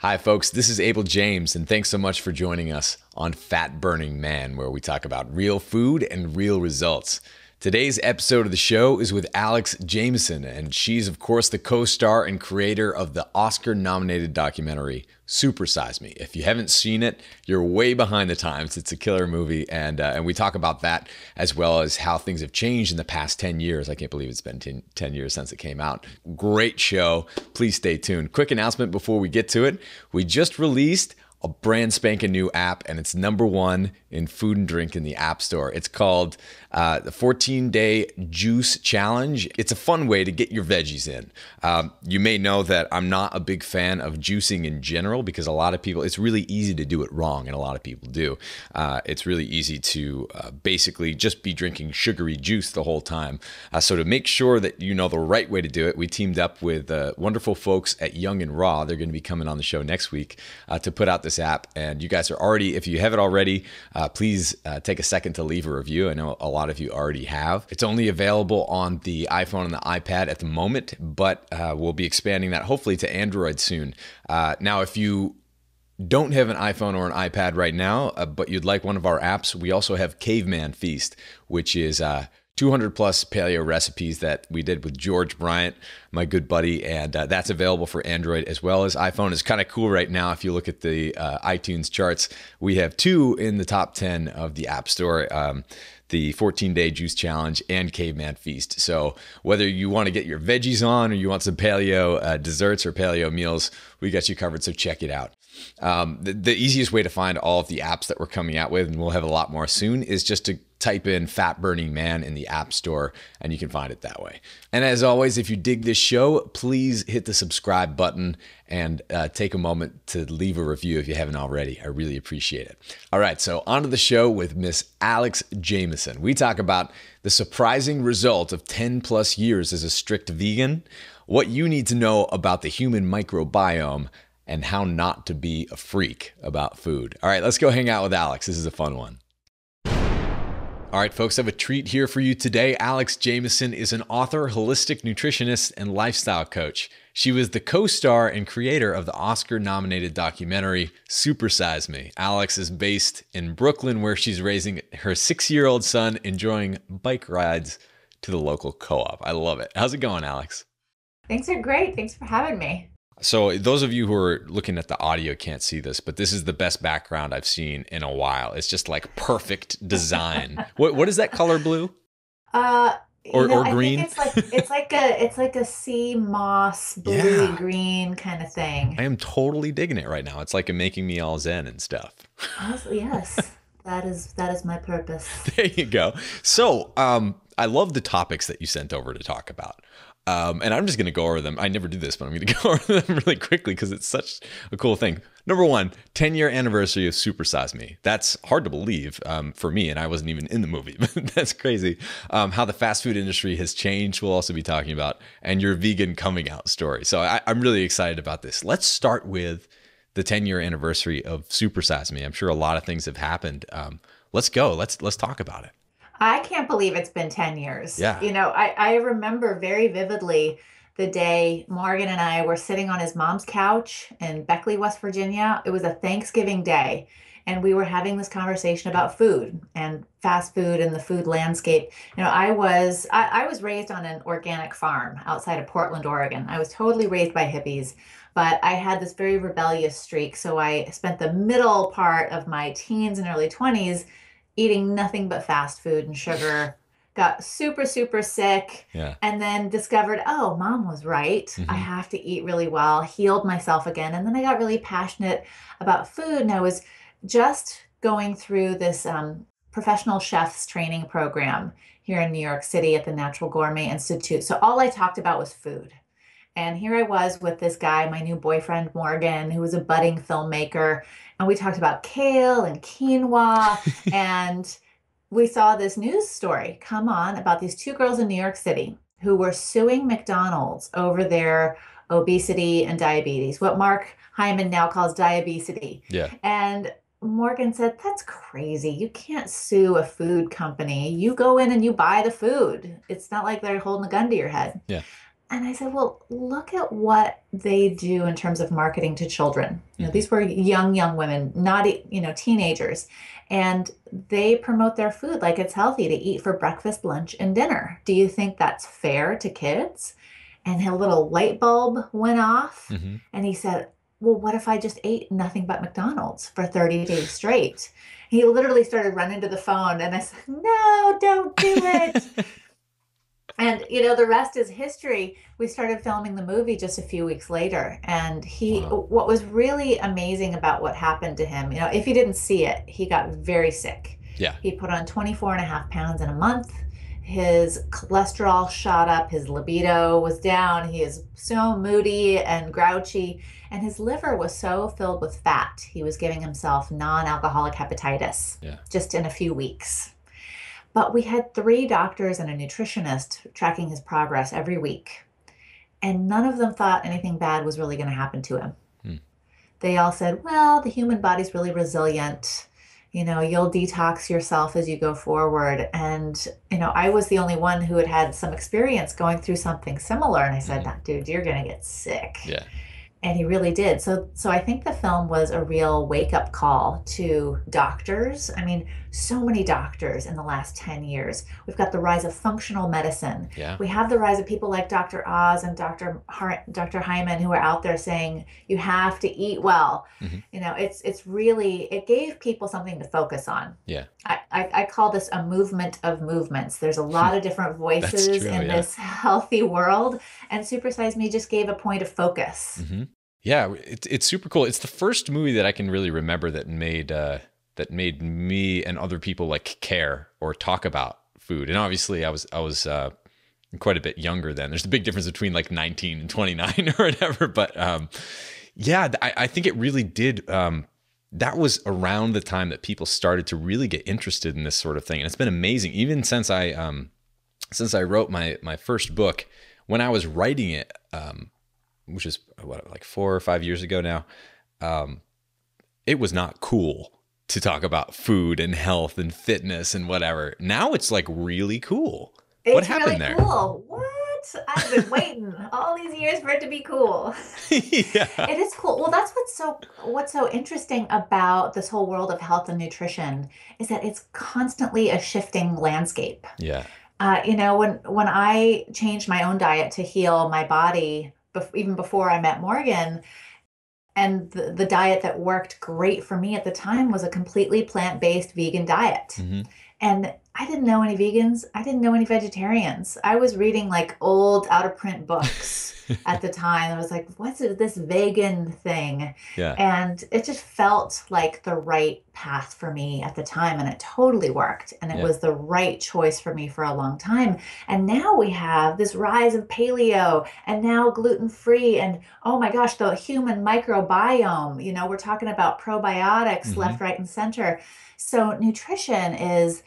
Hi, folks. This is Abel James, and thanks so much for joining us on Fat Burning Man, where we talk about real food and real results. Today's episode of the show is with Jameson, and she's, of course, the co-star and creator of the Oscar-nominated documentary Super Size Me. If you haven't seen it, you're way behind the times. It's a killer movie, and we talk about that as well as how things have changed in the past 10 years. I can't believe it's been 10 years since it came out. Great show. Please stay tuned. Quick announcement before we get to it. We just released a brand spanking new app, and it's #1 in food and drink in the App Store. It's called the 14-Day Juice Challenge. It's a fun way to get your veggies in. You may know that I'm not a big fan of juicing in general because a lot of people, it's really easy to do it wrong, and a lot of people do. It's really easy to basically just be drinking sugary juice the whole time. So to make sure that you know the right way to do it, we teamed up with wonderful folks at Young and Raw. They're going to be coming on the show next week to put out this app. And you guys are already, if you haven't already, please take a second to leave a review. I know a lot of you already have. It's only available on the iPhone and the iPad at the moment, but we'll be expanding that hopefully to Android soon. Now, if you don't have an iPhone or an iPad right now, but you'd like one of our apps, we also have Caveman Feast, which is 200 plus paleo recipes that we did with George Bryant, my good buddy, and that's available for Android as well as iPhone. It's kind of cool right now. If you look at the iTunes charts, we have 2 in the top 10 of the App Store, the 14-Day Juice Challenge and Caveman Feast. So whether you want to get your veggies on or you want some paleo desserts or paleo meals, we got you covered, so check it out. The easiest way to find all of the apps that we're coming out with, and we'll have a lot more soon, is just to type in Fat Burning Man in the App Store, and you can find it that way. And as always, if you dig this show, please hit the subscribe button and take a moment to leave a review if you haven't already. I really appreciate it. All right, so on to the show with Miss Jameson. We talk about the surprising result of 10 plus years as a strict vegan, what you need to know about the human microbiome, and how not to be a freak about food. All right, let's go hang out with Alex. This is a fun one. All right, folks, I have a treat here for you today. Jameson is an author, holistic nutritionist, and lifestyle coach. She was the co-star and creator of the Oscar-nominated documentary Super Size Me. Alex is based in Brooklyn, where she's raising her 6-year-old son, enjoying bike rides to the local co-op. I love it. How's it going, Alex? Things are great. Thanks for having me. So those of you who are looking at the audio can't see this, but this is the best background I've seen in a while. It's just like perfect design. What is that color, blue? Or green? I think it's like a sea moss, bluey green kind of thing. I am totally digging it right now. It's like making me all zen and stuff. Honestly, yes. That is my purpose. There you go. So I love the topics that you sent over to talk about. And I'm just going to go over them. I never do this, but I'm going to go over them really quickly because it's such a cool thing. #1, 10-year anniversary of Super Size Me. That's hard to believe for me, and I wasn't even in the movie, but that's crazy. How the fast food industry has changed, we'll also be talking about, and your vegan coming out story. So I'm really excited about this. Let's start with the 10-year anniversary of Super Size Me. I'm sure a lot of things have happened. Let's go. Let's talk about it. I can't believe it's been 10 years. Yeah. You know, I remember very vividly the day Morgan and I were sitting on his mom's couch in Beckley, West Virginia. It was a Thanksgiving day, and we were having this conversation about food and fast food and the food landscape. You know, I was raised on an organic farm outside of Portland, Oregon. I was totally raised by hippies, but I had this very rebellious streak. So I spent the middle part of my teens and early 20s eating nothing but fast food and sugar, got super, super sick, and then discovered, oh, mom was right. Mm-hmm. I have to eat really well, healed myself again. And then I got really passionate about food. And I was just going through this professional chef's training program here in New York City at the Natural Gourmet Institute. So all I talked about was food. And here I was with this guy, my new boyfriend, Morgan, who was a budding filmmaker. And we talked about kale and quinoa. And we saw this news story come on about these 2 girls in New York City who were suing McDonald's over their obesity and diabetes, what Mark Hyman now calls diabesity. Yeah. And Morgan said, that's crazy. You can't sue a food company. You go in and you buy the food. It's not like they're holding a gun to your head. Yeah. And I said, well, look at what they do in terms of marketing to children. Hmm. These were young women, not, teenagers. And they promote their food like it's healthy to eat for breakfast, lunch, and dinner. Do you think that's fair to kids? And a little light bulb went off. Hmm. And he said, well, what if I just ate nothing but McDonald's for 30 days straight? He literally started running to the phone. And I said, no, don't do it. And the rest is history. We started filming the movie just a few weeks later. And Wow. what was really amazing about what happened to him, if you didn't see it, he got very sick. Yeah. He put on 24 and a half pounds in a month. His cholesterol shot up. His libido was down. He is so moody and grouchy. And his liver was so filled with fat. He was giving himself non-alcoholic hepatitis Yeah. just in a few weeks. But we had three doctors and a nutritionist tracking his progress every week, and none of them thought anything bad was really going to happen to him. Hmm. They all said, well, the human body's really resilient. You'll detox yourself as you go forward. And, I was the only one who had had some experience going through something similar. And I said, Hmm. dude, you're going to get sick. Yeah. And he really did. So I think the film was a real wake-up call to doctors. I mean, so many doctors in the last 10 years. We've got the rise of functional medicine. Yeah. We have the rise of people like Dr. Oz and Dr. Hyman who are out there saying you have to eat well. Hmm. It's really, it gave people something to focus on. Yeah. I call this a movement of movements. There's a lot of different That's voices true. in Yeah. this healthy world, and Super Size Me just gave a point of focus. Hmm. Yeah. It's super cool. It's the first movie that I can really remember that made me and other people like care or talk about food. And obviously, I was quite a bit younger then. There's a big difference between like 19 and 29 or whatever. But yeah, I think it really did. That was around the time that people started to really get interested in this sort of thing, and it's been amazing. Even since I wrote my first book, when I was writing it, which is like 4 or 5 years ago now, it was not cool to talk about food and health and fitness and whatever. Now it's like really cool. What It's really happened there? cool. What? I've been waiting all these years for it to be cool. Yeah. It is cool. Well, that's what's so interesting about this whole world of health and nutrition is that it's constantly a shifting landscape. Yeah. When I changed my own diet to heal my body, even before I met Morgan, and the diet that worked great for me at the time was a completely plant-based vegan diet. Hmm. And I didn't know any vegans. I didn't know any vegetarians. I was reading like old out of print books at the time. I was like, what's this vegan thing? Yeah. And it just felt like the right path for me at the time. And it totally worked. And it Yeah. was the right choice for me for a long time. And now we have this rise of paleo and now gluten-free. And oh my gosh, the human microbiome. We're talking about probiotics Hmm. left, right, and center. So nutrition is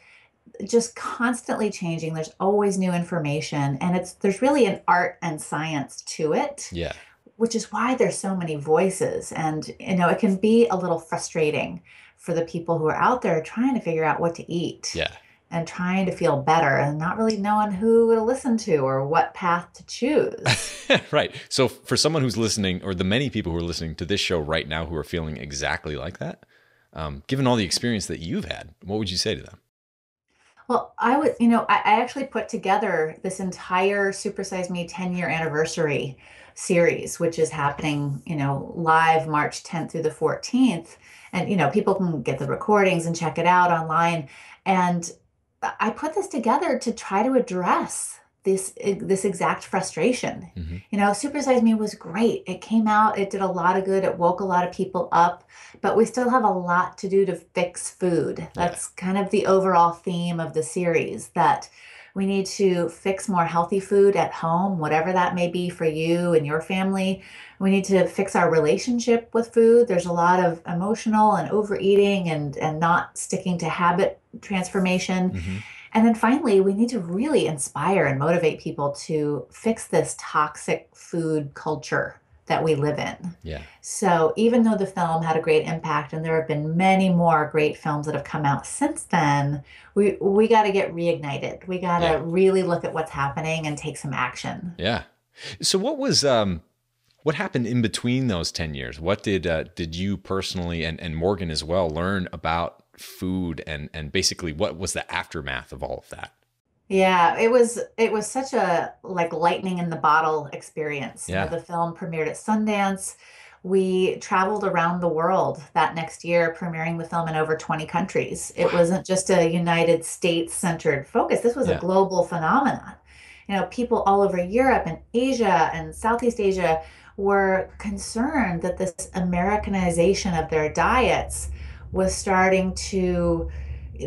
just constantly changing. There's always new information, and there's really an art and science to it, Yeah. which is why there's so many voices. And it can be a little frustrating for the people who are out there trying to figure out what to eat Yeah. and trying to feel better and not really knowing who to listen to or what path to choose. Right. So for someone who's listening, or the many people who are listening to this show right now who are feeling exactly like that, given all the experience that you've had, what would you say to them? Well, I actually put together this entire Super Size Me 10-year anniversary series, which is happening, live March 10th through the 14th. And, people can get the recordings and check it out online. And I put this together to try to address this exact frustration. Hmm. Super Size Me was great. It came out, it did a lot of good, it woke a lot of people up, but we still have a lot to do to fix food. Yeah. That's kind of the overall theme of the series, that we need to fix more healthy food at home, whatever that may be for you and your family. We need to fix our relationship with food. There's a lot of emotional and overeating and not sticking to habit transformation. Hmm. And then finally, we need to really inspire and motivate people to fix this toxic food culture that we live in. Yeah. So even though the film had a great impact, and there have been many more great films that have come out since then, we got to get reignited. We got to Yeah. really look at what's happening and take some action. Yeah. So what happened in between those 10 years? What did you personally and Morgan as well learn about food and basically what was the aftermath of all of that? Yeah, it was such a like lightning in the bottle experience. Yeah. The film premiered at Sundance. We traveled around the world that next year, premiering the film in over 20 countries. It Wow. wasn't just a United States centered focus. This was a Yeah. global phenomenon. People all over Europe and Asia and Southeast Asia were concerned that this Americanization of their diets was starting to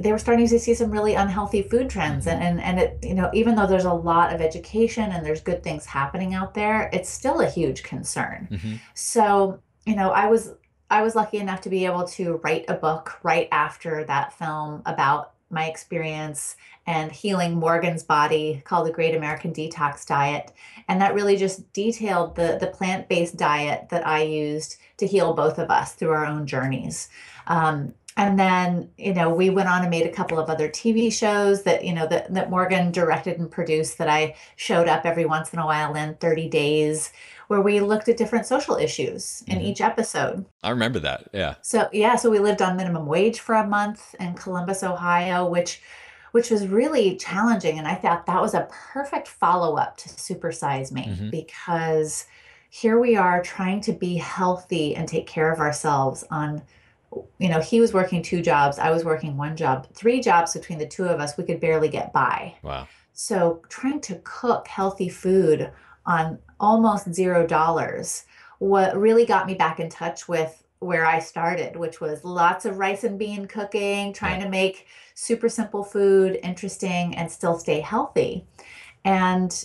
they were starting to see some really unhealthy food trends, Hmm. and it, even though there's a lot of education and there's good things happening out there, it's still a huge concern. Hmm. So I was lucky enough to be able to write a book right after that film about my experience and healing Morgan's body, called The Great American Detox Diet. And that really just detailed the plant-based diet that I used to heal both of us through our own journeys. And then, we went on and made a couple of other TV shows that Morgan directed and produced, that I showed up every once in a while in 30 days, where we looked at different social issues in Hmm. each episode. I remember that. Yeah. So yeah, so we lived on minimum wage for a month in Columbus, Ohio, which was really challenging. And I thought that was a perfect follow-up to Super Size Me, Hmm. because here we are trying to be healthy and take care of ourselves on, he was working two jobs, I was working one job, three jobs between the two of us, we could barely get by. Wow. So trying to cook healthy food on almost $0, what really got me back in touch with where I started, which was lots of rice and bean cooking, Yeah. trying to make super simple food interesting and still stay healthy. And,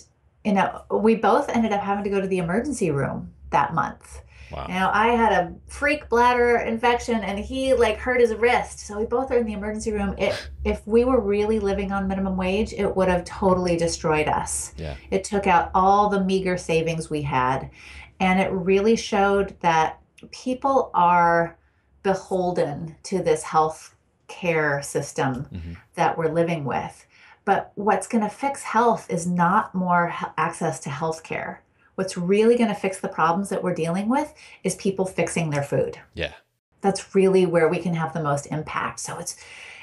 we both ended up having to go to the emergency room that month. Wow. I had a freak bladder infection and he like hurt his wrist. So we both are in the emergency room. If we were really living on minimum wage, it would have totally destroyed us. Yeah. It took out all the meager savings we had. And it really showed that people are beholden to this health care system Hmm. that we're living with. But what's going to fix health is not more access to health care. What's really going to fix the problems that we're dealing with is people fixing their food. Yeah. That's really where we can have the most impact. So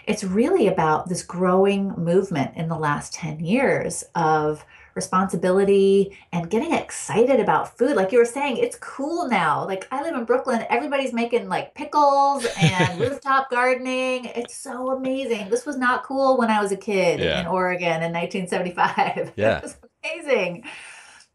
it's really about this growing movement in the last 10 years of responsibility and getting excited about food. Like you were saying, it's cool now. Like I live in Brooklyn, everybody's making like pickles and rooftop gardening. It's so amazing. This was not cool when I was a kid in Yeah. Oregon in 1975. It Yeah. was amazing.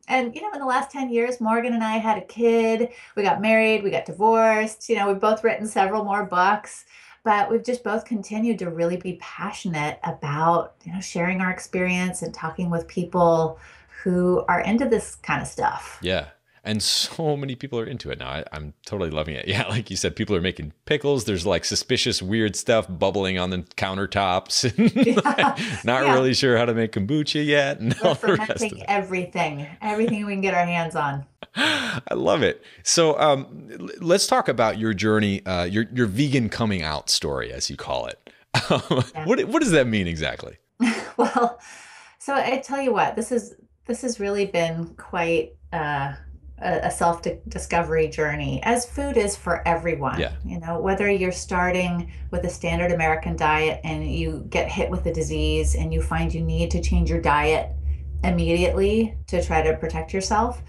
And, in the last 10 years, Morgan and I had a kid. We got married, we got divorced. We've both written several more books, but we've just both continued to really be passionate about, sharing our experience and talking with people who are into this kind of stuff. Yeah. And so many people are into it now. I'm totally loving it. Yeah, like you said, people are making pickles. There's like suspicious, weird stuff bubbling on the countertops. Yeah. Not Yeah. really sure how to make kombucha yet, and We're all the rest of fermenting it. everything we can get our hands on. I love it. So let's talk about your journey, your vegan coming out story, as you call it. Yeah. What does that mean exactly? Well, so I tell you what, this has really been quite a self-discovery journey, as food is for everyone. Yeah. Whether you're starting with a standard American diet and you get hit with a disease and you find you need to change your diet immediately to try to protect yourself.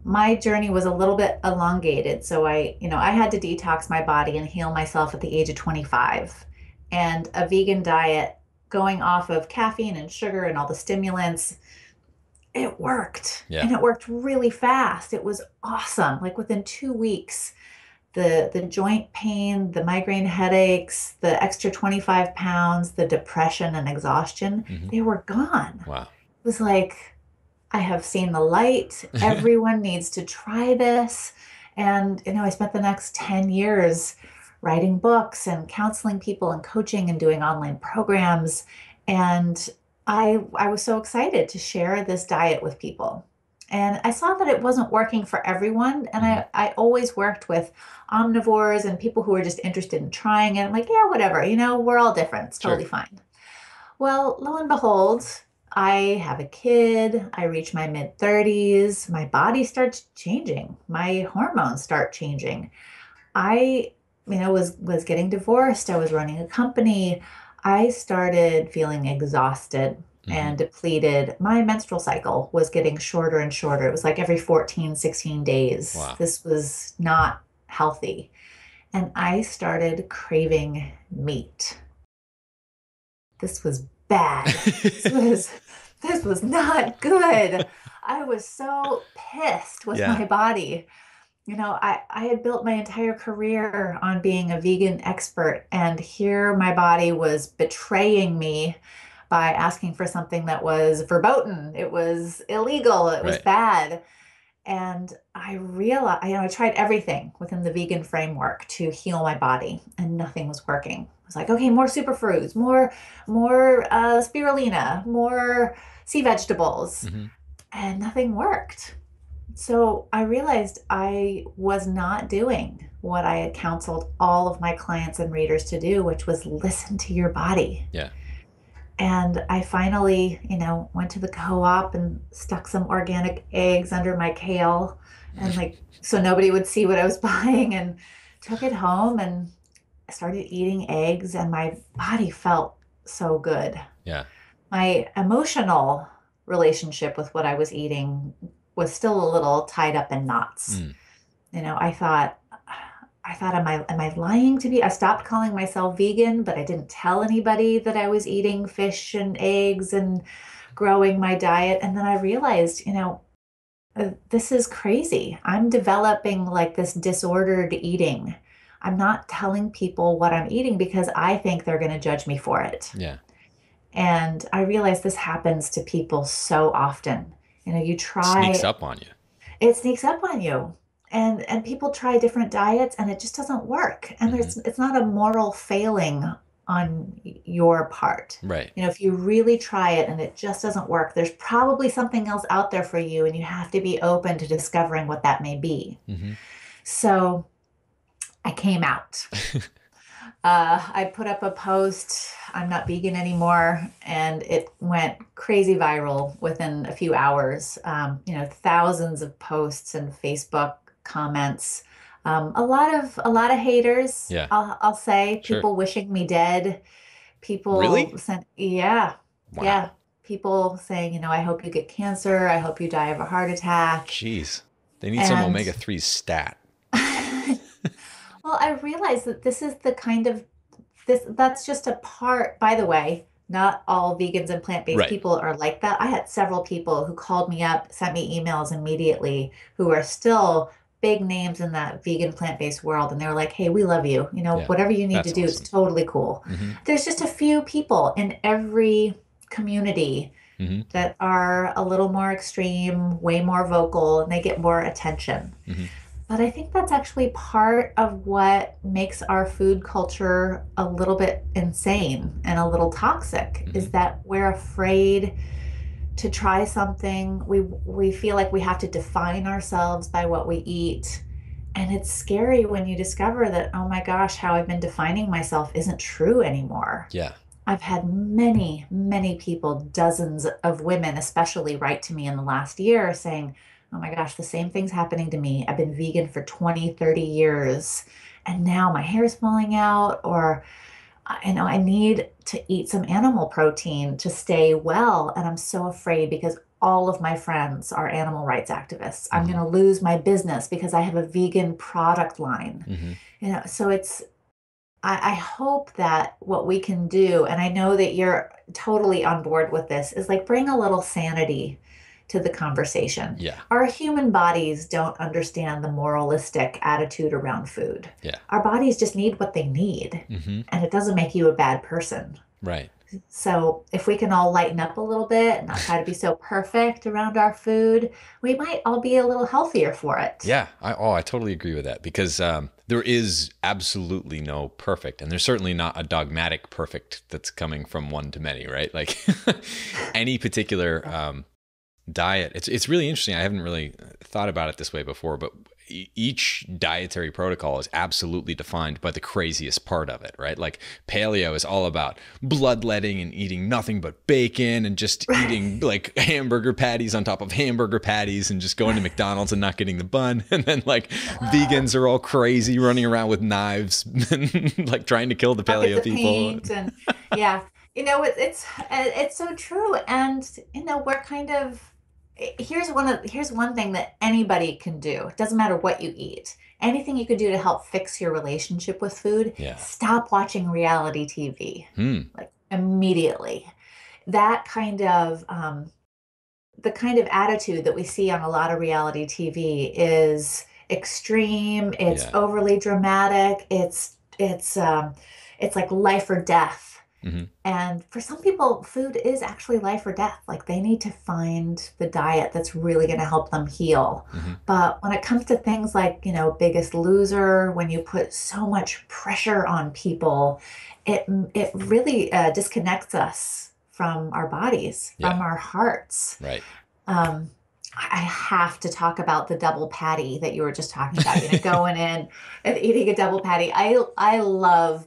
My journey was a little bit elongated. So I had to detox my body and heal myself at the age of 25. And a vegan diet, going off of caffeine and sugar and all the stimulants, it worked. Yeah. And it worked really fast. It was awesome. Like within 2 weeks, the joint pain, the migraine headaches, the extra 25 pounds, the depression and exhaustion, Hmm. they were gone. Wow. It was like, I have seen the light. Everyone needs to try this. And, I spent the next 10 years writing books and counseling people and coaching and doing online programs. And I was so excited to share this diet with people. And I saw that it wasn't working for everyone. And Hmm. I always worked with omnivores and people who were just interested in trying it. I'm like, yeah, whatever, we're all different. It's Sure. totally fine. Well, lo and behold, I have a kid, I reach my mid 30s, my body starts changing, my hormones start changing. I, was getting divorced, I was running a company. I started feeling exhausted Hmm. and depleted. My menstrual cycle was getting shorter and shorter. It was like every 14, 16 days. Wow. This was not healthy. And I started craving meat. This was bad. This was this was not good. I was so pissed with Yeah. my body. I had built my entire career on being a vegan expert, and here my body was betraying me by asking for something that was verboten. It was illegal. It was Right. bad. And I realized, I tried everything within the vegan framework to heal my body, and nothing was working. I was like, okay, more superfoods, more spirulina, more sea vegetables, Hmm. and nothing worked. So I realized I was not doing what I had counseled all of my clients and readers to do, which was listen to your body. Yeah. And I finally, went to the co-op and stuck some organic eggs under my kale and so nobody would see what I was buying, and took it home and started eating eggs, and my body felt so good. Yeah. My emotional relationship with what I was eating was still a little tied up in knots. Mm. I thought, am I lying to be? I stopped calling myself vegan, but I didn't tell anybody that I was eating fish and eggs and growing my diet. And then I realized, this is crazy. I'm developing like this disordered eating. I'm not telling people what I'm eating because I think they're going to judge me for it. Yeah. And I realize this happens to people so often. You Sneaks try, up on you. it sneaks up on you. And people try different diets and it just doesn't work. And Hmm. it's not a moral failing on your part. Right. If you really try it and it just doesn't work, there's probably something else out there for you, and you have to be open to discovering what that may be. Hmm. So I came out. I put up a post, I'm not vegan anymore, and it went crazy viral within a few hours. Thousands of posts and Facebook comments. A lot of haters, Yeah. I'll say, Sure. people wishing me dead. People Really? sent, yeah, Wow. yeah. People saying, I hope you get cancer. I hope you die of a heart attack. Jeez. They need some And omega-3 stat. well, I realize that this is the kind of that's just a part, by the way, not all vegans and plant-based Right. people are like that. I had several people who called me up, sent me emails immediately, who are still big names in that vegan plant-based world. And they were like, hey, we love you. Yeah. Whatever you need to That's do, it's awesome. totally cool. Hmm. There's just a few people in every community Hmm. that are a little more extreme, way more vocal, and they get more attention. Hmm. But I think that's actually part of what makes our food culture a little bit insane and a little toxic, Hmm. is that we're afraid to try something. We feel like we have to define ourselves by what we eat. And it's scary when you discover that, oh my gosh, how I've been defining myself isn't true anymore. Yeah. I've had many, many people, dozens of women, especially, write to me in the last year saying, oh my gosh, the same thing's happening to me. I've been vegan for 20, 30 years, and now my hair is falling out, or I need to eat some animal protein to stay well. And I'm so afraid because all of my friends are animal rights activists. I'm going Hmm. to lose my business because I have a vegan product line. Hmm. So I hope that what we can do, and I know that you're totally on board with this, is like bring a little sanity to the conversation. Yeah. Our human bodies don't understand the moralistic attitude around food. Yeah. Our bodies just need what they need, Hmm. and it doesn't make you a bad person. Right. So if we can all lighten up a little bit and not try to be so perfect around our food, we might all be a little healthier for it. Yeah. I totally agree with that because there is absolutely no perfect, and there's certainly not a dogmatic perfect that's coming from one to many, right? Like any particular diet. It's really interesting. I haven't really thought about it this way before, but each dietary protocol is absolutely defined by the craziest part of it, right? Like paleo is all about bloodletting and eating nothing but bacon and just eating like hamburger patties on top of hamburger patties and just going to McDonald's and not getting the bun. And then like vegans are all crazy running around with knives and like trying to kill the paleo people. And yeah, it's so true. And we're kind of here's one thing that anybody can do. It doesn't matter what you eat. Anything you could do to help fix your relationship with food, Yeah. stop watching reality TV. Like immediately. That kind of the kind of attitude that we see on a lot of reality TV is extreme, it's Yeah. overly dramatic, it's like life or death. And for some people, food is actually life or death. Like they need to find the diet that's really going to help them heal. But when it comes to things like, Biggest Loser, when you put so much pressure on people, it really disconnects us from our bodies, Yeah. from our hearts. Right. I have to talk about the double patty that you were just talking about, going in and eating a double patty. I love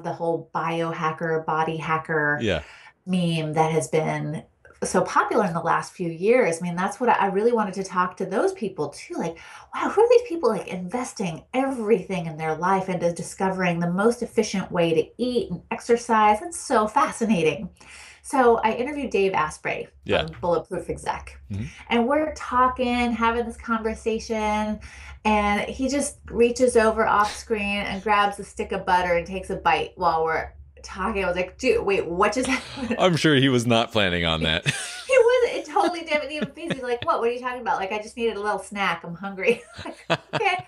the whole biohacker, body hacker Yeah. meme that has been so popular in the last few years. I mean, that's what I really wanted to talk to those people too. Like, wow, who are these people like investing everything in their life into discovering the most efficient way to eat and exercise? It's so fascinating. So I interviewed Dave Asprey Yeah. from Bulletproof Exec, and we're talking, having this conversation, and he just reaches over off screen and grabs a stick of butter and takes a bite while we're talking. I was like, dude, wait, what just happened? I'm sure he was not planning on that. He wasn't. It totally didn't even please. He's like, what are you talking about? Like, I just needed a little snack. I'm hungry. Like, okay.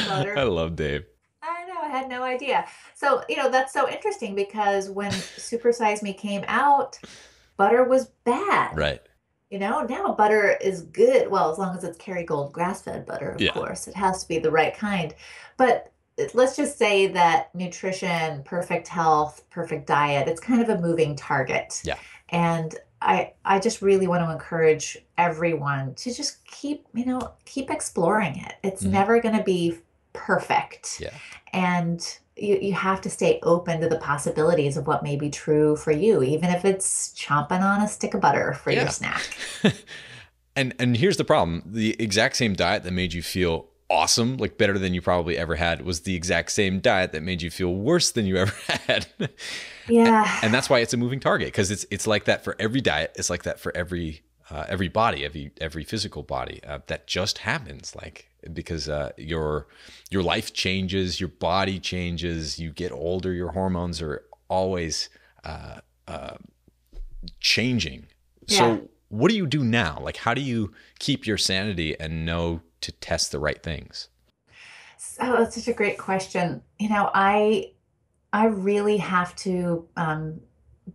Butter. I love Dave. I know. I had no idea. So, that's so interesting because when Super Size Me came out, butter was bad. Right. Now butter is good. Well, as long as it's Kerrygold grass-fed butter, of Yeah. course. It has to be the right kind. But let's just say that nutrition, perfect health, perfect diet, it's kind of a moving target. Yeah. And I just really want to encourage everyone to just keep exploring it. It's never going to be perfect. Yeah. And you have to stay open to the possibilities of what may be true for you, even if it's chomping on a stick of butter for your snack. And here's the problem. The exact same diet that made you feel awesome, like better than you probably ever had, was the exact same diet that made you feel worse than you ever had. Yeah. And that's why it's a moving target, because it's like that for every diet. It's like that for every body, every physical body. That just happens, like, because your life changes, your body changes, you get older, your hormones are always changing. Yeah. So what do you do now? Like, how do you keep your sanity and know to test the right things? So that's such a great question. I really have to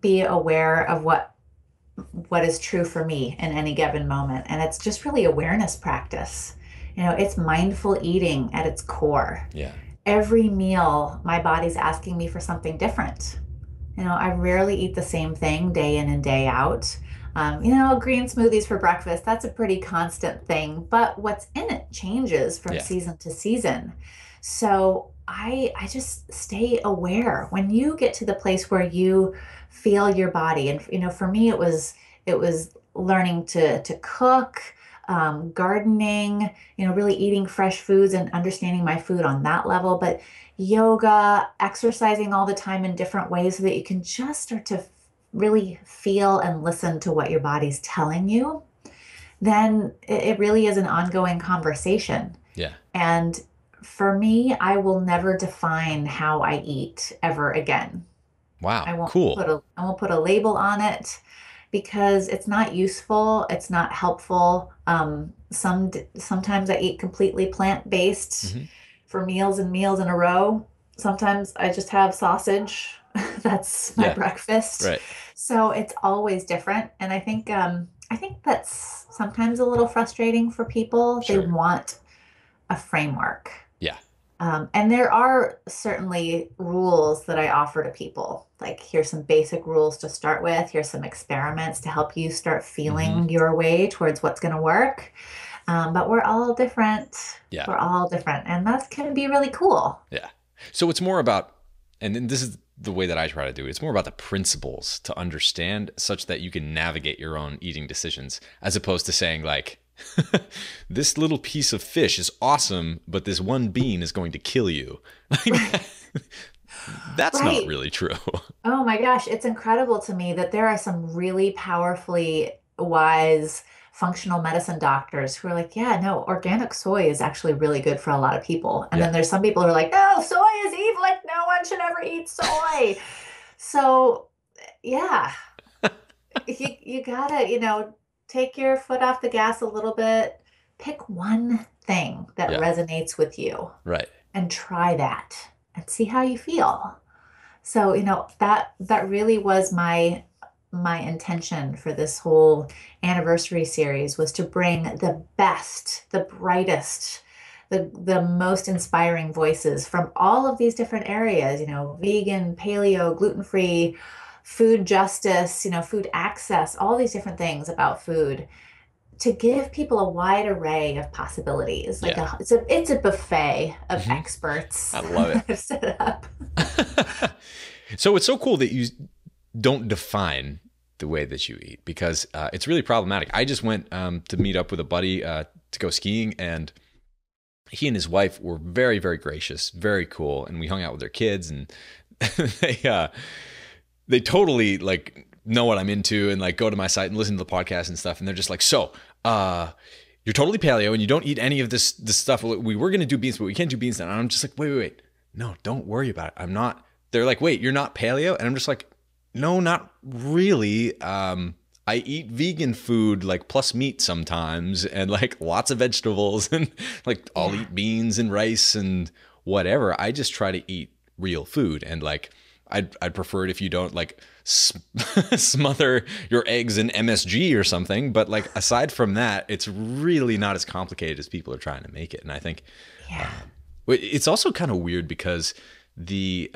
be aware of what is true for me in any given moment. And it's just really awareness practice. It's mindful eating at its core. Yeah. Every meal, my body's asking me for something different. I rarely eat the same thing day in and day out. Green smoothies for breakfast, that's a pretty constant thing, but what's in it changes from season to season. So I just stay aware. When you get to the place where you feel your body, and for me it was learning to cook, gardening, really eating fresh foods and understanding my food on that level, but yoga, exercising all the time in different ways so that you can just start to really feel and listen to what your body's telling you, then it really is an ongoing conversation. Yeah. And for me, I will never define how I eat ever again. Wow. I won't Cool. I won't put a label on it because it's not useful. It's not helpful. Sometimes I eat completely plant-based for meals and meals in a row. Sometimes I just have sausage. That's my breakfast. Right. So it's always different. And I think that's sometimes a little frustrating for people. Sure. They want a framework. Yeah. And there are certainly rules that I offer to people. Like, here's some basic rules to start with. Here's some experiments to help you start feeling your way towards what's going to work. But we're all different. Yeah. We're all different. And that can be really cool. Yeah. So it's more about, and then this is the way that I try to do it. It's more about the principles to understand such that you can navigate your own eating decisions, as opposed to saying like, this little piece of fish is awesome, but this one bean is going to kill you. That's not Right. really true. Oh my gosh, it's incredible to me that there are some really powerfully wise functional medicine doctors who are like, yeah, no, organic soy is actually really good for a lot of people. And then Yeah. there's some people who are like, no, soy is evil, like no one should ever eat soy. So yeah, you gotta, take your foot off the gas a little bit, pick one thing that Yeah. resonates with you Right. and try that and see how you feel. So, that really was my intention for this whole anniversary series was to bring the best, the brightest, the most inspiring voices from all of these different areas, vegan, paleo, gluten-free, food justice, food access, all these different things about food to give people a wide array of possibilities. Like Yeah. it's a buffet of Hmm. experts I love it. I've set up. So it's so cool that you don't define the way that you eat, because it's really problematic. I just went to meet up with a buddy to go skiing, and he and his wife were very, very gracious, very cool, and we hung out with their kids, and they totally like know what I'm into and like go to my site and listen to the podcast and stuff, and they're just like, so you're totally paleo and you don't eat any of this stuff. We were gonna do beans, but we can't do beans now. And I'm just like, wait, no, don't worry about it. I'm not. They're like, wait, you're not paleo? And I'm just like, no, not really. I eat vegan food, like plus meat sometimes, and like lots of vegetables, and like I'll Yeah. eat beans and rice and whatever. I just try to eat real food, and like I'd prefer it if you don't like smother your eggs in MSG or something. But like aside from that, it's really not as complicated as people are trying to make it. And I think Yeah. it's also kind of weird because the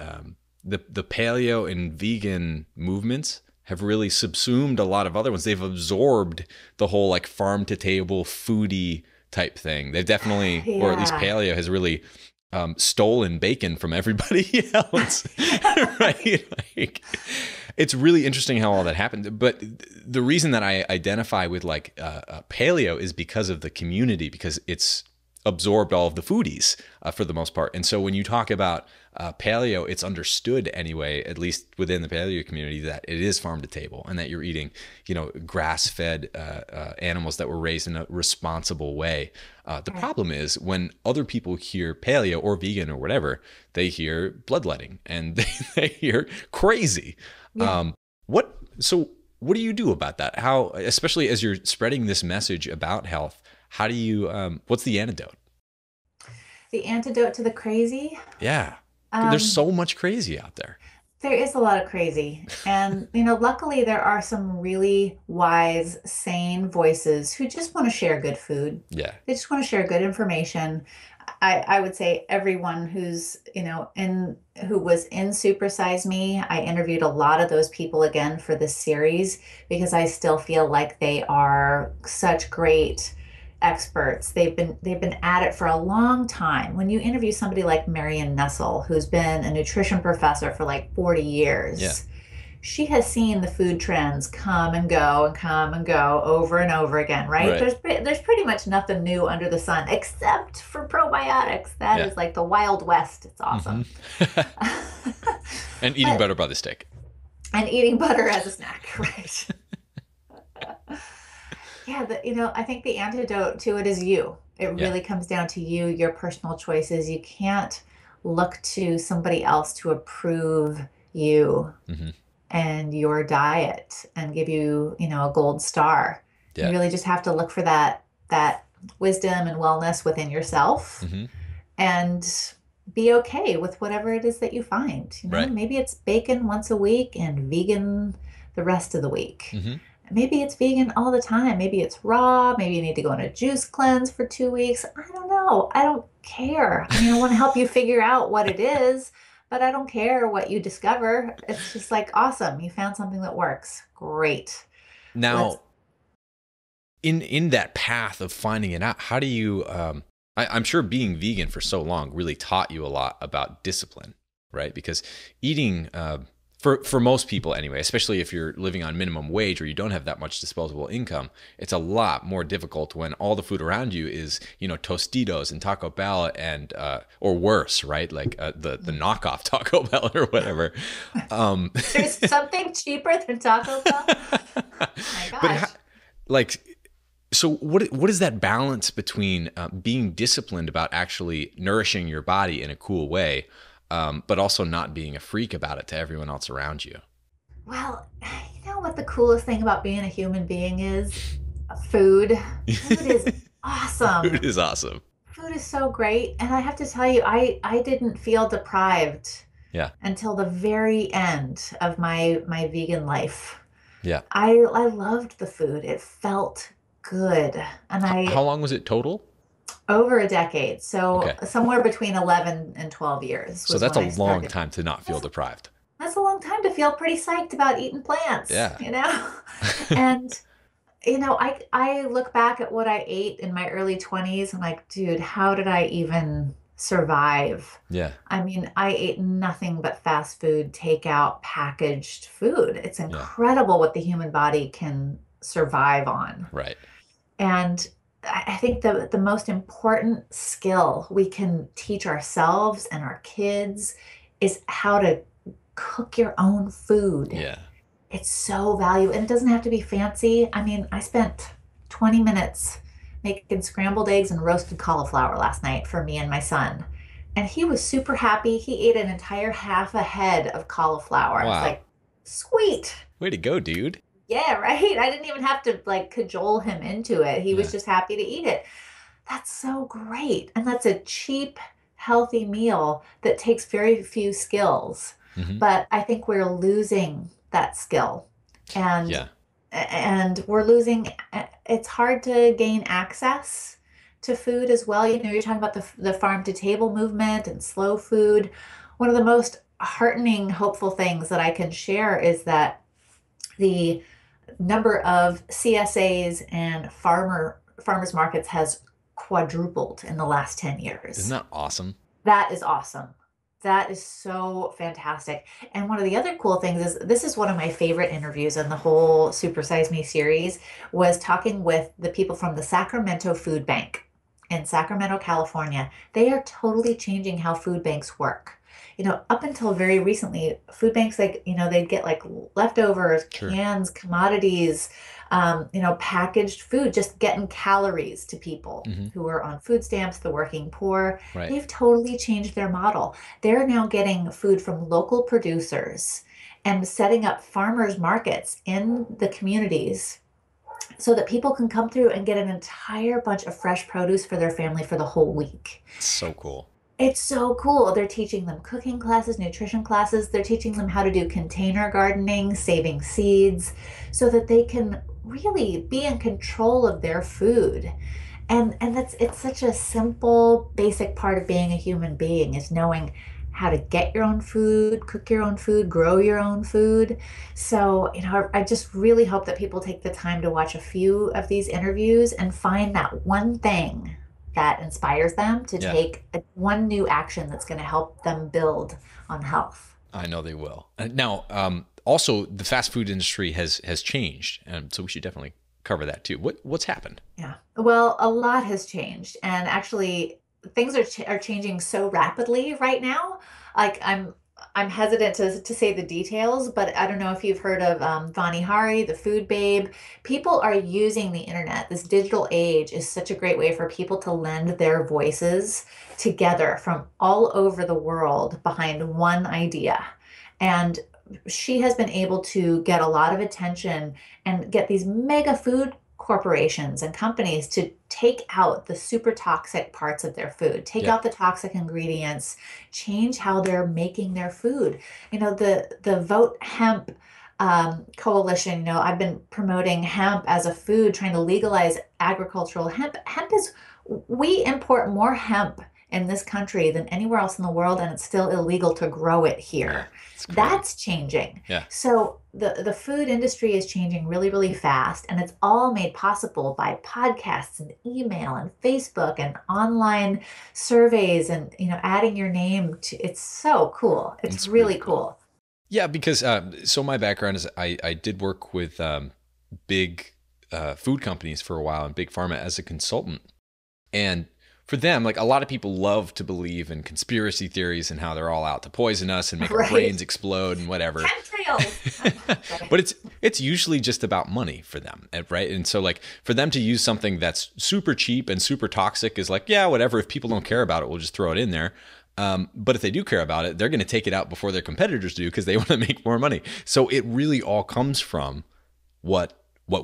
paleo and vegan movements have really subsumed a lot of other ones. They've absorbed the whole like farm to table foodie type thing. They've definitely, or at least Yeah. paleo has really stolen bacon from everybody else, right? Like, it's really interesting how all that happened. But the reason that I identify with like paleo is because of the community, because it's absorbed all of the foodies for the most part. And so when you talk about paleo, it's understood anyway, at least within the paleo community, that it is farm to table and that you're eating, grass-fed animals that were raised in a responsible way. The problem is when other people hear paleo or vegan or whatever, they hear bloodletting and they hear crazy. Yeah. So what do you do about that? How, especially as you're spreading this message about health, how do you, what's the antidote? The antidote to the crazy. Yeah. There's Um, so much crazy out there. there is a lot of crazy. And, luckily there are some really wise, sane voices who just want to share good food. Yeah. They just want to share good information. I would say everyone who's, who was in Super Size Me, I interviewed a lot of those people again for this series because I still feel like they are such great experts. They've been at it for a long time. When you interview somebody like Marion Nestle, who's been a nutrition professor for like 40 Yeah. years, she has seen the food trends come and go over and over again, right? Right. There's pretty much nothing new under the sun except for probiotics. That Yeah. is like the Wild West. It's Hmm. awesome. And eating But butter by the stick. and eating butter as a snack, right? Yeah, I think the antidote to it is you. It Yeah. really comes down to you, your personal choices. You can't look to somebody else to approve you Hmm. and your diet and give you, a gold star. You Yeah. really just have to look for that wisdom and wellness within yourself Hmm. and be okay with whatever it is that you find. Right. Maybe it's bacon once a week and vegan the rest of the week. Hmm. Maybe it's vegan all the time. Maybe it's raw. Maybe you need to go on a juice cleanse for 2 weeks. I don't know. I don't care. I mean, I want to help you figure out what it is, but I don't care what you discover. It's just like, awesome. You found something that works. Great. Let's, Now, in that path of finding it out, how do you, I'm sure being vegan for so long really taught you a lot about discipline, right? Because eating, for most people anyway, especially if you're living on minimum wage or you don't have that much disposable income, it's a lot more difficult when all the food around you is, Tostitos and Taco Bell and, or worse, right? Like the knockoff Taco Bell or whatever. There's something cheaper than Taco Bell? Oh my gosh. Like, so what is that balance between being disciplined about actually nourishing your body in a cool way, but also not being a freak about it to everyone else around you? Well, you know what the coolest thing about being a human being is? Food. Food is awesome. Food is awesome. Food is so great. And I have to tell you, I didn't feel deprived Yeah. until the very end of my vegan life. Yeah. I loved the food. It felt good. And How long was it total? over a decade. So Okay. somewhere between 11 and 12 years So was that's when a I long started. time to not feel That's, deprived. that's a long time to feel pretty psyched about eating plants, Yeah. you know? And I look back at what I ate in my early 20s. I'm like, dude, how did I even survive? Yeah. I mean, I ate nothing but fast food, takeout, packaged food. It's Yeah. incredible what the human body can survive on. Right. And I think the most important skill we can teach ourselves and our kids is how to cook your own food. Yeah. It's so valuable. And it doesn't have to be fancy. I mean, I spent 20 minutes making scrambled eggs and roasted cauliflower last night for me and my son. And he was super happy. He ate an entire half a head of cauliflower. It's Wow. like, sweet. Way to go, dude. Yeah, right. I didn't even have to like cajole him into it. He was Yeah. just happy to eat it. That's so great. And that's a cheap, healthy meal that takes very few skills. Hmm. But I think we're losing that skill. And Yeah. and we're losing it's hard to gain access to food as well. You're talking about the farm to table movement and slow food. One of the most heartening, hopeful things that I can share is that the number of CSAs and farmers markets has quadrupled in the last 10 Isn't years. that awesome? That is awesome. That is so fantastic. And one of the other cool things is this is one of my favorite interviews in the whole Super Size Me series was talking with the people from the Sacramento Food Bank in Sacramento, California. They are totally changing how food banks work. Up until very recently, food banks, like, they'd get like leftovers, Sure. cans, commodities, packaged food, just getting calories to people Hmm. who are on food stamps, the working poor. Right. They've totally changed their model. They're now getting food from local producers and setting up farmers markets in the communities so that people can come through and get an entire bunch of fresh produce for their family for the whole week. So cool. It's so cool. They're teaching them cooking classes, nutrition classes. They're teaching them how to do container gardening, saving seeds, so that they can really be in control of their food. And it's such a simple, basic part of being a human being is knowing how to get your own food, cook your own food, grow your own food. So, I just really hope that people take the time to watch a few of these interviews and find that one thing that inspires them to Yeah. take one new action that's going to help them build on health. I know they will. Now, also the fast food industry has changed, and so we should definitely cover that too. What's happened? Yeah. Well, a lot has changed, and actually, things are changing so rapidly right now. Like I'm hesitant to say the details, but I don't know if you've heard of Vani Hari, the food babe. People are using the internet. This digital age is such a great way for people to lend their voices together from all over the world behind one idea. And she has been able to get a lot of attention and get these mega food corporations and companies to take out the super toxic parts of their food, take Yeah. out the toxic ingredients, change how they're making their food. The Vote Hemp coalition, I've been promoting hemp as a food, trying to legalize agricultural hemp. We import more hemp in this country than anywhere else in the world, and it's still illegal to grow it Yeah, here. it's crazy. That's changing. Yeah. So the food industry is changing really, really fast, and it's all made possible by podcasts and email and Facebook and online surveys and adding your name to it's so cool. It's It's really really cool. cool. Yeah, because so my background is I did work with big food companies for a while and big pharma as a consultant. And for them, like a lot of people love to believe in conspiracy theories and how they're all out to poison us and make our Right. brains explode and whatever. Chemtrails. But it's usually just about money for them, right? And so like for them to use something that's super cheap and super toxic is like, yeah, whatever. If people don't care about it, we'll just throw it in there. But if they do care about it, they're going to take it out before their competitors do because they want to make more money. So it really all comes from what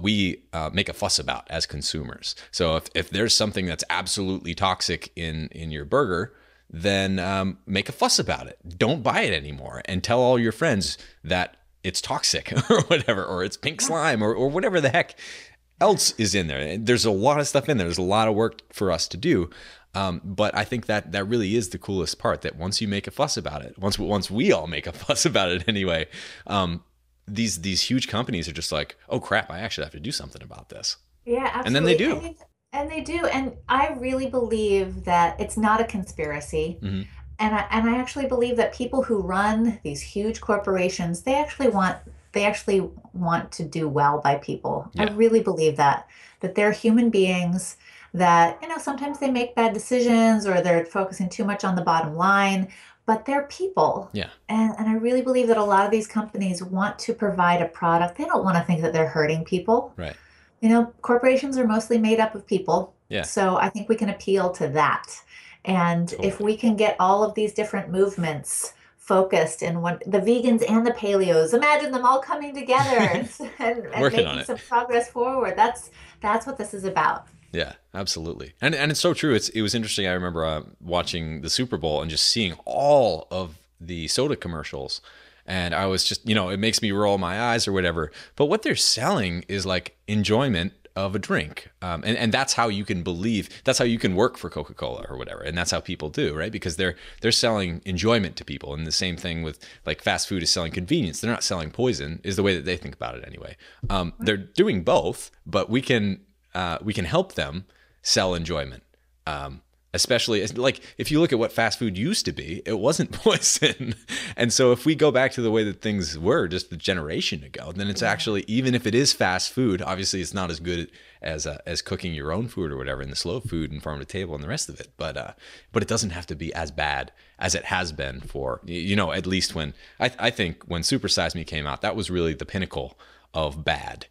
we make a fuss about as consumers. So if there's something that's absolutely toxic in your burger, then make a fuss about it. Don't buy it anymore and tell all your friends that it's toxic or whatever, or it's pink slime or whatever the heck else is in there. There's a lot of stuff in there. There's a lot of work for us to do. But I think that really is the coolest part, that once you make a fuss about it, once we all make a fuss about it anyway, these huge companies are just like, oh crap, I actually have to do something about this. Yeah, absolutely. And then they do. And they do. And I really believe that it's not a conspiracy. Mm-hmm. And I actually believe that people who run these huge corporations, they actually want to do well by people. I Yeah. really believe that they're human beings, that sometimes they make bad decisions or they're focusing too much on the bottom line, but they're people. Yeah. And I really believe that a lot of these companies want to provide a product. They don't want to think that they're hurting people. Right. Corporations are mostly made up of people. Yeah. So I think we can appeal to that. And if Totally. we can get all of these different movements focused in one, the vegans and the paleos, imagine them all coming together and Working on making it. some progress forward. That's what this is about. Yeah, absolutely. And it's so true. It was interesting. I remember watching the Super Bowl and just seeing all of the soda commercials. And I was just, it makes me roll my eyes or whatever. But what they're selling is like enjoyment of a drink. And that's how you can that's how you can work for Coca-Cola or whatever. And that's how people do, right? Because they're selling enjoyment to people. And the same thing with like fast food is selling convenience. They're not selling poison, is the way that they think about it anyway. They're doing both, but we can help them sell enjoyment. Especially like if you look at what fast food used to be, it wasn't poison. And so if we go back to the way that things were just a generation ago, then it's actually, even if it is fast food, obviously it's not as good as cooking your own food or whatever, and the slow food and farm to table and the rest of it. But it doesn't have to be as bad as it has been for, at least when I think when Super Size Me came out, that was really the pinnacle of bad.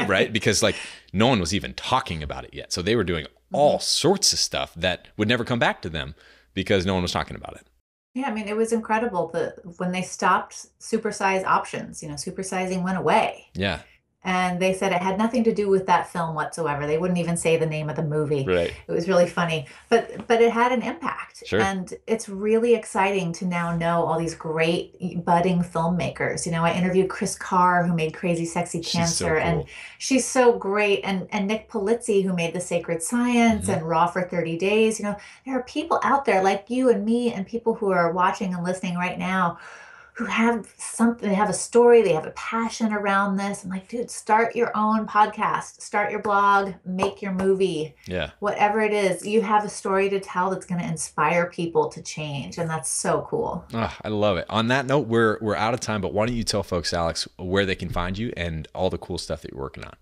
Right? Because like no one was even talking about it yet. So they were doing all sorts of stuff that would never come back to them because no one was talking about it. Yeah, I mean, it was incredible when they stopped supersize options, supersizing went away. Yeah. And they said it had nothing to do with that film whatsoever. They wouldn't even say the name of the movie. Right. It was really funny, but it had an impact. Sure. And it's really exciting to now know all these great budding filmmakers. I interviewed Chris Carr, who made Crazy Sexy She's so Cancer, cool. and she's so great. And Nick Polizzi, who made The Sacred Science and Raw for 30 Days. There are people out there like you and me and people who are watching and listening right now who have something, they have a story, they have a passion around this. I'm like, dude, start your own podcast, start your blog, make your movie. Yeah. Whatever it is, you have a story to tell that's going to inspire people to change. And that's so cool. Oh, I love it. On that note, we're out of time, but why don't you tell folks, Alex, where they can find you and all the cool stuff that you're working on?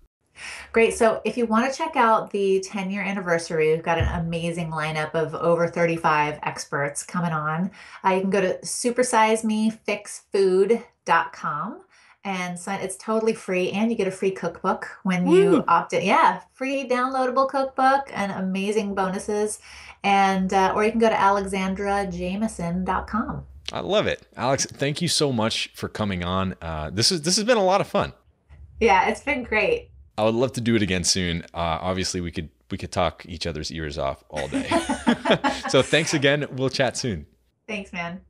Great. So if you want to check out the 10-year anniversary, we've got an amazing lineup of over 35 experts coming on. You can go to supersisemefixfood.com and sign. It's totally free, and you get a free cookbook when you opt in. Yeah, free downloadable cookbook and amazing bonuses. And or you can go to alexandrajameson.com. I love it. Alex, thank you so much for coming on. This has been a lot of fun. Yeah, it's been great. I would love to do it again soon. Obviously, we could talk each other's ears off all day. So thanks again. We'll chat soon. Thanks, man.